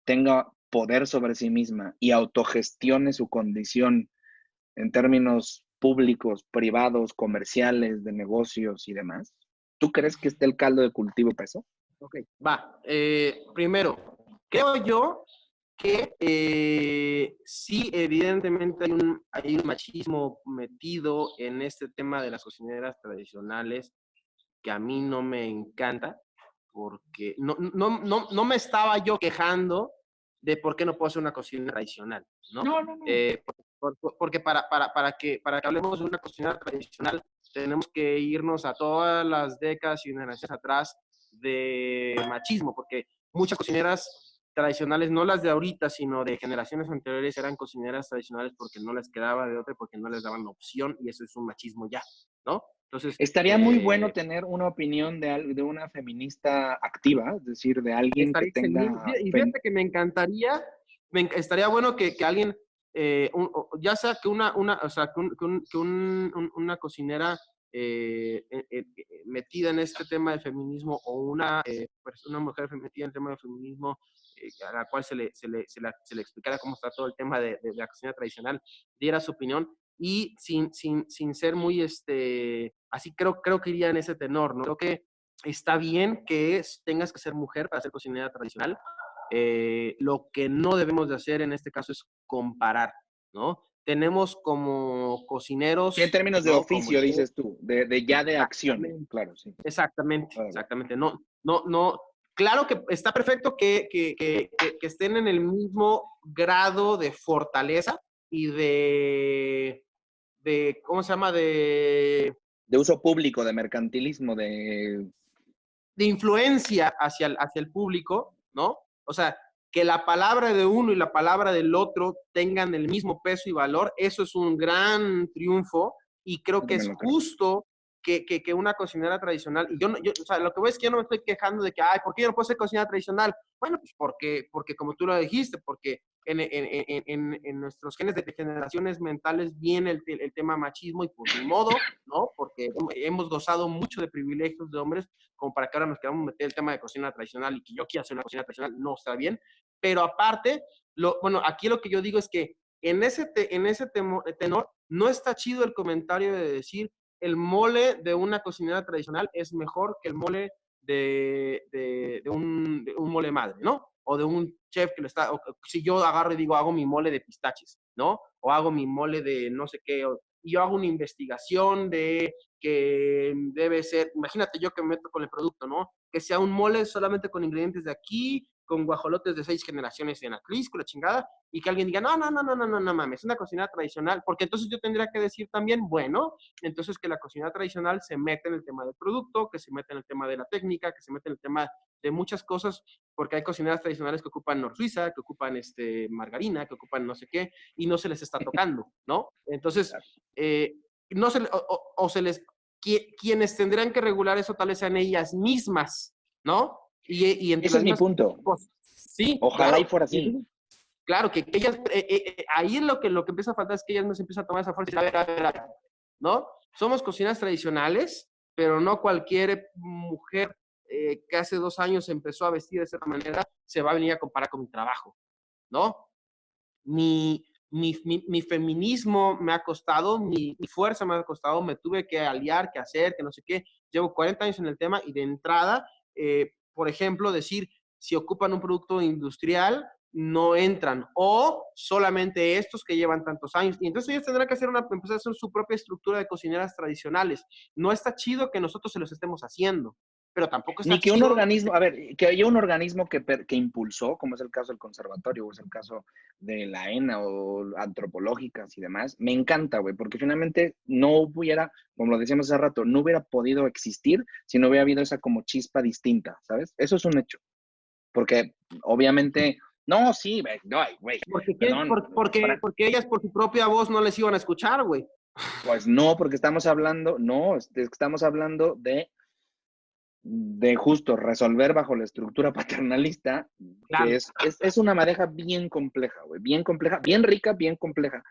tenga poder sobre sí misma y autogestione su condición en términos públicos, privados, comerciales, de negocios y demás? ¿Tú crees que esté el caldo de cultivo para eso? Ok, va. Primero, creo yo que sí, evidentemente hay un machismo metido en este tema de las cocineras tradicionales que a mí no me encanta, porque no me estaba yo quejando de por qué no puedo hacer una cocina tradicional, ¿no? No, no, no. Porque para que hablemos de una cocina tradicional, tenemos que irnos a todas las décadas y generaciones atrás de machismo, porque muchas cocineras tradicionales, no las de ahorita, sino de generaciones anteriores, eran cocineras tradicionales porque no les quedaba de otra, porque no les daban la opción, y eso es un machismo ya, ¿no? Entonces, Estaría muy bueno tener una opinión de una feminista activa, es decir, de alguien que estaría genial. tenga... Y fíjate que me encantaría, estaría bueno que alguien, ya sea que o sea, una cocinera metida en este tema del feminismo o una mujer metida en el tema del feminismo a la cual se le explicara cómo está todo el tema de la cocina tradicional, diera su opinión y sin ser muy, así creo que iría en ese tenor, ¿no? Creo que está bien que tengas que ser mujer para ser cocinera tradicional. Lo que no debemos de hacer en este caso es comparar, ¿no? Tenemos como cocineros... Sí, en términos de ¿no? oficio, como dices tú, de ya de acción, claro, sí. Exactamente, Claro. exactamente. No. Claro que está perfecto que estén en el mismo grado de fortaleza y ¿cómo se llama? De uso público, de mercantilismo, de influencia hacia el público, ¿no? O sea, que la palabra de uno y la palabra del otro tengan el mismo peso y valor, eso es un gran triunfo y creo que es justo que una cocinera tradicional, y o sea, lo que voy es que yo no me estoy quejando de que, ay, ¿por qué yo no puedo ser cocinera tradicional? Bueno, pues porque como tú lo dijiste, porque en nuestros genes de generaciones mentales viene el tema machismo y pues ni modo, ¿no? Porque hemos gozado mucho de privilegios de hombres como para que ahora nos queramos meter el tema de cocina tradicional y que yo quiera hacer una cocina tradicional, no está bien. Pero aparte, bueno, aquí lo que yo digo es que en ese tenor no está chido el comentario de decir el mole de una cocinera tradicional es mejor que el mole de un mole madre, ¿no? O de un chef que lo está, o si yo agarro y digo, hago mi mole de pistaches, ¿no? O hago mi mole de no sé qué, y yo hago una investigación de que debe ser, imagínate yo que me meto con el producto, ¿no? Que sea un mole solamente con ingredientes de aquí, con guajolotes de 6 generaciones en Atlisco, la chingada, y que alguien diga, no mames, es una cocina tradicional, porque entonces yo tendría que decir también, bueno, entonces que la cocina tradicional se mete en el tema del producto, que se mete en el tema de la técnica, que se mete en el tema de muchas cosas, porque hay cocineras tradicionales que ocupan nor Suiza, que ocupan margarina, que ocupan no sé qué, y no se les está tocando, ¿no? Entonces, no se, o se les, quienes tendrán que regular eso tal vez sean ellas mismas, ¿no? Y entre ese las es mi mismas, punto. pues, sí, Ojalá claro, y fuera así. Claro, que ellas, ahí es lo que empieza a faltar es que ellas no se empiezan a tomar esa fuerza y a ver, ¿no? Somos cocinas tradicionales, pero no cualquier mujer que hace 2 años empezó a vestir de cierta manera se va a venir a comparar con mi trabajo, ¿no? Mi feminismo me ha costado, mi fuerza me ha costado, me tuve que aliar, que hacer, que no sé qué. Llevo 40 años en el tema y de entrada, por ejemplo, decir si ocupan un producto industrial, no entran, o solamente estos que llevan tantos años. Y entonces ellos tendrán que empezar a hacer su propia estructura de cocineras tradicionales. No está chido que nosotros se los estemos haciendo, pero tampoco está Ni que un chido. organismo, a ver, que haya un organismo que impulsó, como es el caso del conservatorio, o es el caso de la ENA o antropológicas y demás, me encanta, güey, porque finalmente no hubiera, como lo decíamos hace rato, no hubiera podido existir si no hubiera habido esa como chispa distinta, ¿sabes? Eso es un hecho. Porque obviamente, no, sí, güey, perdón. Porque ellas por su propia voz no les iban a escuchar, güey. Pues no, porque estamos hablando, no, estamos hablando de justo resolver bajo la estructura paternalista, Claro. que es una madeja bien compleja, güey, bien compleja, bien rica, bien compleja,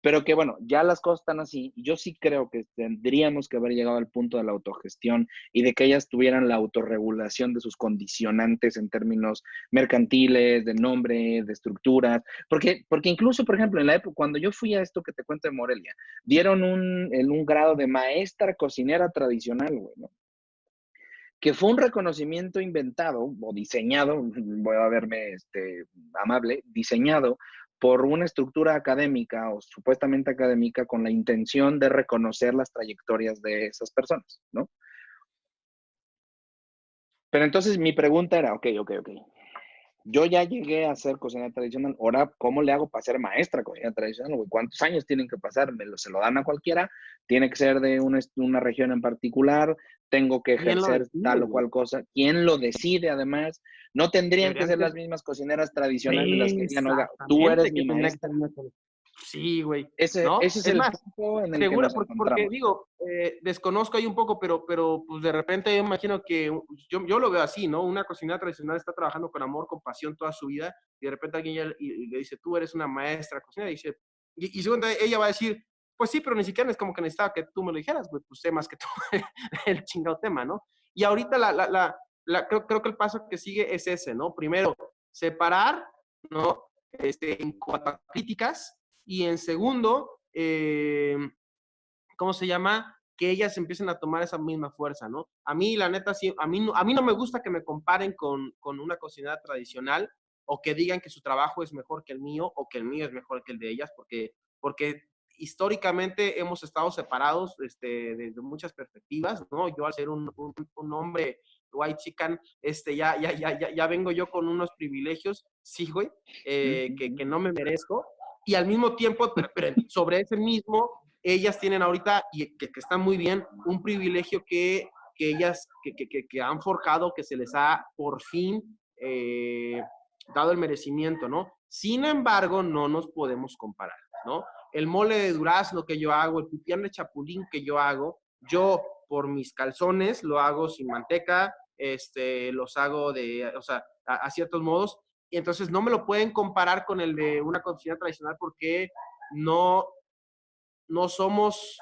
pero que bueno, ya las cosas están así, y yo sí creo que tendríamos que haber llegado al punto de la autogestión y de que ellas tuvieran la autorregulación de sus condicionantes en términos mercantiles, de nombre, de estructuras, porque incluso, por ejemplo, en la época, cuando yo fui a esto que te cuento de Morelia, dieron un grado de maestra cocinera tradicional, güey, ¿no? Que fue un reconocimiento inventado o diseñado, voy a verme amable, diseñado por una estructura académica o supuestamente académica con la intención de reconocer las trayectorias de esas personas, ¿no? Pero entonces mi pregunta era, ok. Yo ya llegué a ser cocinera tradicional, ahora, ¿cómo le hago para ser maestra cocinera tradicional? ¿Cuántos años tienen que pasar? ¿Se lo dan a cualquiera? ¿Tiene que ser de una región en particular? ¿Tengo que ejercer tal o cual cosa? ¿Quién lo decide además? ¿No tendrían que ser las mismas cocineras tradicionales las que digan, oiga, tú eres mi maestra? Sí, güey. Ese ¿No? es el punto en el que nos encontramos. Porque digo, desconozco ahí un poco, pero pues de repente yo imagino que yo lo veo así, ¿no? Una cocinera tradicional está trabajando con amor, con pasión toda su vida, y de repente alguien y le dice, tú eres una maestra cocinera, y dice, y según ella va a decir, Pues sí, pero ni siquiera es como que necesitaba que tú me lo dijeras, güey, pues sé más que tú el chingado tema, ¿no? Y ahorita creo que el paso que sigue es ese, ¿no? Primero, separar, ¿no? En cuanto a críticas, y en segundo, ¿cómo se llama? Que ellas empiecen a tomar esa misma fuerza, ¿no? A mí, la neta, sí, a mí no me gusta que me comparen con una cocinera tradicional o que digan que su trabajo es mejor que el mío o que el mío es mejor que el de ellas, porque históricamente hemos estado separados desde muchas perspectivas, ¿no? Yo al ser un hombre white chican, ya vengo yo con unos privilegios, sí, güey, que no me merezco, y al mismo tiempo, pero sobre ese mismo, ellas tienen ahorita, y que está muy bien, un privilegio que ellas que han forjado, que se les ha por fin dado el merecimiento, ¿no? Sin embargo, no nos podemos comparar, ¿no? El mole de durazno que yo hago, el pipián de chapulín que yo hago, yo por mis calzones lo hago sin manteca, los hago o sea, a ciertos modos, y entonces no me lo pueden comparar con el de una cocina tradicional porque no somos,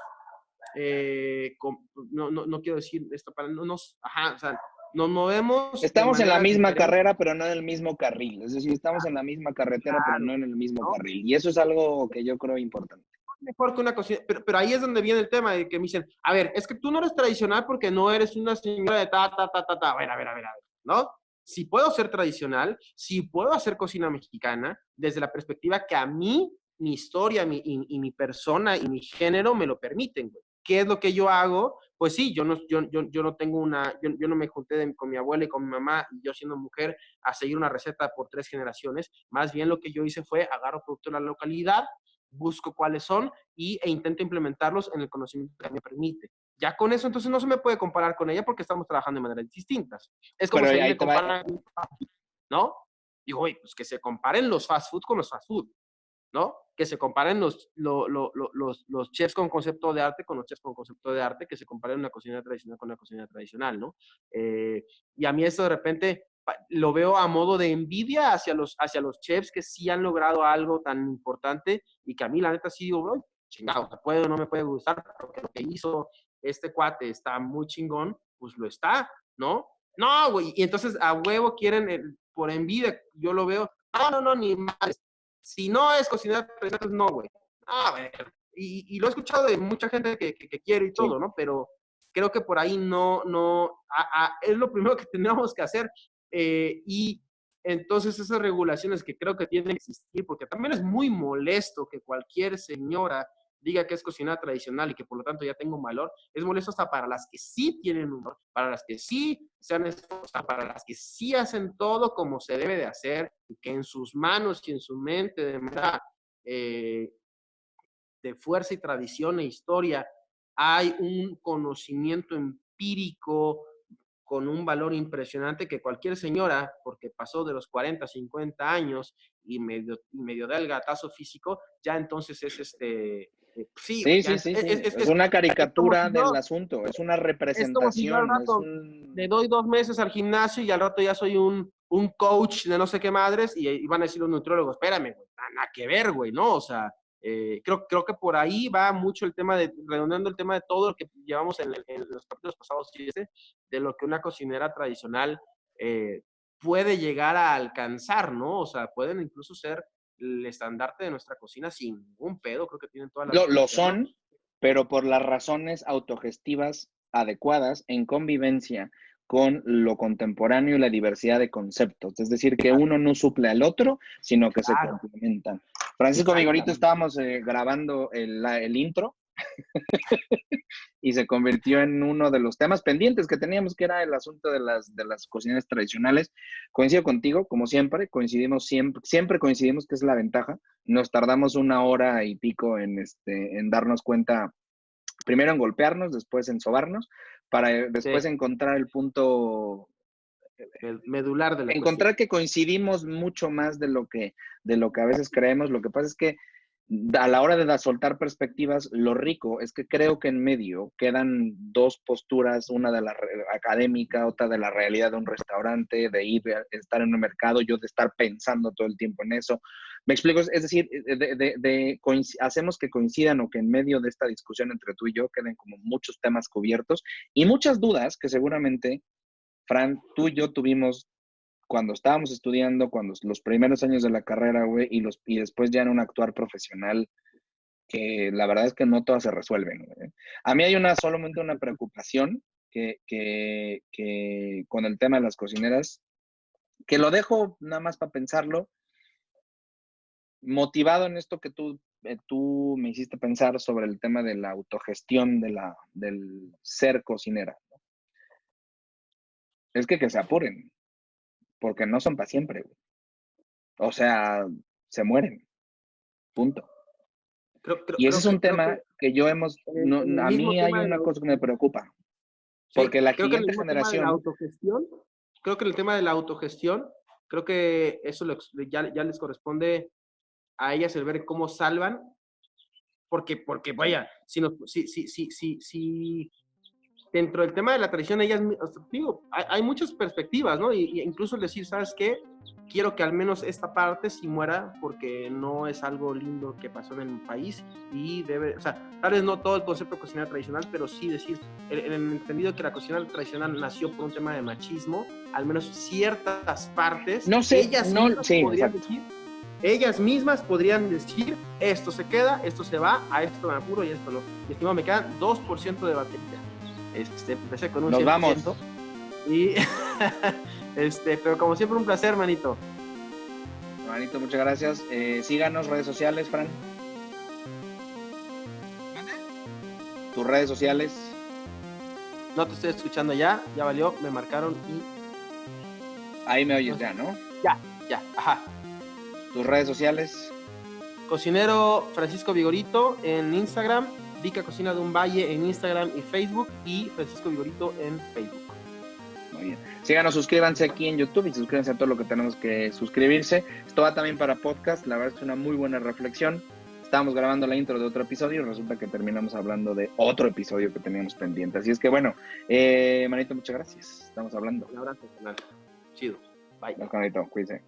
no quiero decir esto, para no nos, ajá, o sea, nos movemos de Estamos en la maneras misma diferentes. carrera, pero no en el mismo carril. Es decir, estamos en la misma carretera, pero no Claro, en el mismo ¿no? carril. Y eso es algo que yo creo importante. Mejor que una cocina, pero ahí es donde viene el tema de que me dicen, a ver, es que tú no eres tradicional porque no eres una señora de ta. A ver, ¿no? Si puedo ser tradicional, si puedo hacer cocina mexicana, desde la perspectiva que a mí, mi historia, y mi persona y mi género me lo permiten, güey. ¿Qué es lo que yo hago? Pues sí, yo no tengo yo no me junté con mi abuela y con mi mamá, yo siendo mujer, a seguir una receta por 3 generaciones. Más bien lo que yo hice fue agarro producto de la localidad, busco cuáles son e intento implementarlos en el conocimiento que me permite. Ya con eso, entonces no se me puede comparar con ella porque estamos trabajando de maneras distintas. Es como Pero si a mí ahí me te va. comparan, ¿no? Digo, oye, pues que se comparen los fast food con los fast food, ¿no? Que se comparen los chefs con concepto de arte con los chefs con concepto de arte, que se comparen una cocina tradicional con una cocina tradicional, ¿no? Y a mí esto de repente lo veo a modo de envidia hacia los chefs que sí han logrado algo tan importante y que a mí la neta sí digo, bro, chingado, me puede o no me puede gustar, porque lo que hizo este cuate está muy chingón, pues lo está, ¿no? No, güey, y entonces a huevo quieren, por envidia, yo lo veo, no, ni más. Si no es cocinar, pues no, güey. Y lo he escuchado de mucha gente que quiere y todo, Sí. ¿no? Pero creo que por ahí es lo primero que tenemos que hacer. Y entonces esas regulaciones que creo que tienen que existir, porque también es muy molesto que cualquier señora diga que es cocina tradicional y que por lo tanto ya tengo un valor, es molesto hasta para las que sí tienen un valor, para las que sí se han esforzado, para las que sí hacen todo como se debe de hacer, y que en sus manos y en su mente de manera de fuerza y tradición e historia hay un conocimiento empírico con un valor impresionante que cualquier señora, porque pasó de los 40, 50 años y medio da el gatazo físico, ya entonces es sí, Sí, ya sí, sí, sí. Es es una como si caricatura del yo, asunto, es una es como si yo al representación, es rato le doy 2 meses al gimnasio y al rato ya soy un coach de no sé qué madres y van a decir los nutriólogos, espérame, güey, nada que ver, güey, ¿no? O sea, creo que por ahí va mucho el tema redondeando el tema de todo lo que llevamos en los capítulos pasados, de lo que una cocinera tradicional puede llegar a alcanzar, ¿no? O sea, pueden incluso ser el estandarte de nuestra cocina sin ningún pedo, creo que tienen todas las ganas de Lo hacerlo. son, pero por las razones autogestivas adecuadas en convivencia con lo contemporáneo y la diversidad de conceptos. Es decir, que uno no suple al otro, sino que se Claro, complementan. Francisco Vigorito, exactamente. estábamos grabando el intro y se convirtió en uno de los temas pendientes que teníamos, que era el asunto de las cocinas tradicionales. Coincido contigo, como siempre, siempre coincidimos, que es la ventaja. Nos tardamos 1 hora y pico en darnos cuenta, primero en golpearnos, después en sobarnos, para después Sí, encontrar el punto, medular de la cuestión. encontrar que coincidimos mucho más de lo que a veces creemos. Lo que pasa es que a la hora de soltar perspectivas, lo rico es que creo que en medio quedan dos posturas, una de la académica, otra de la realidad de un restaurante, de ir a estar en un mercado, yo de estar pensando todo el tiempo en eso. Me explico, es decir, hacemos que coincidan o que en medio de esta discusión entre tú y yo queden como muchos temas cubiertos y muchas dudas que seguramente, Fran, tú y yo tuvimos cuando estábamos estudiando, cuando los primeros años de la carrera, güey, y después ya en un actuar profesional, que la verdad es que no todas se resuelven, güey. A mí hay solamente una preocupación que con el tema de las cocineras, que lo dejo nada más para pensarlo, motivado en esto que tú me hiciste pensar sobre el tema de la autogestión del ser cocinera, ¿no? Es que se apuren, porque no son para siempre, güey. O sea, se mueren, punto. Y ese es un tema que yo hemos, a mí hay una cosa que me preocupa, porque la siguiente generación... Creo que en el tema de la autogestión, creo que eso ya les corresponde a ellas el ver cómo salvan, porque vaya, si dentro del tema de la tradición, ellas, digo, hay muchas perspectivas, ¿no? Y incluso el decir, ¿sabes qué? Quiero que al menos esta parte sí muera porque no es algo lindo que pasó en el país y debe, o sea, tal vez no todo el concepto de cocina tradicional, pero sí decir, en el entendido que la cocina tradicional nació por un tema de machismo, al menos ciertas partes, no sé, ellas mismas podrían decir, esto se queda, esto se va, a esto me apuro y esto no. Y estimado, me quedan 2% de batería. Empecé con un 100%. Nos vamos. Y, pero como siempre, un placer, manito. Manito, muchas gracias. Síganos, redes sociales, Fran. Tus redes sociales. No te estoy escuchando ya valió, me marcaron y... Ahí me oyes ya, ¿no? Ya, ajá. Tus redes sociales. Cocinero Francisco Vigorito en Instagram, Vica Cocina de un Valle en Instagram y Facebook, y Francisco Vigorito en Facebook. Muy bien. Síganos, suscríbanse aquí en YouTube y suscríbanse a todo lo que tenemos que suscribirse. Esto va también para podcast, la verdad es una muy buena reflexión. Estábamos grabando la intro de otro episodio y resulta que terminamos hablando de otro episodio que teníamos pendiente. Así es que bueno, Manito, muchas gracias. Estamos hablando. Un abrazo, canal. Chido. Bye. Manito, cuídense.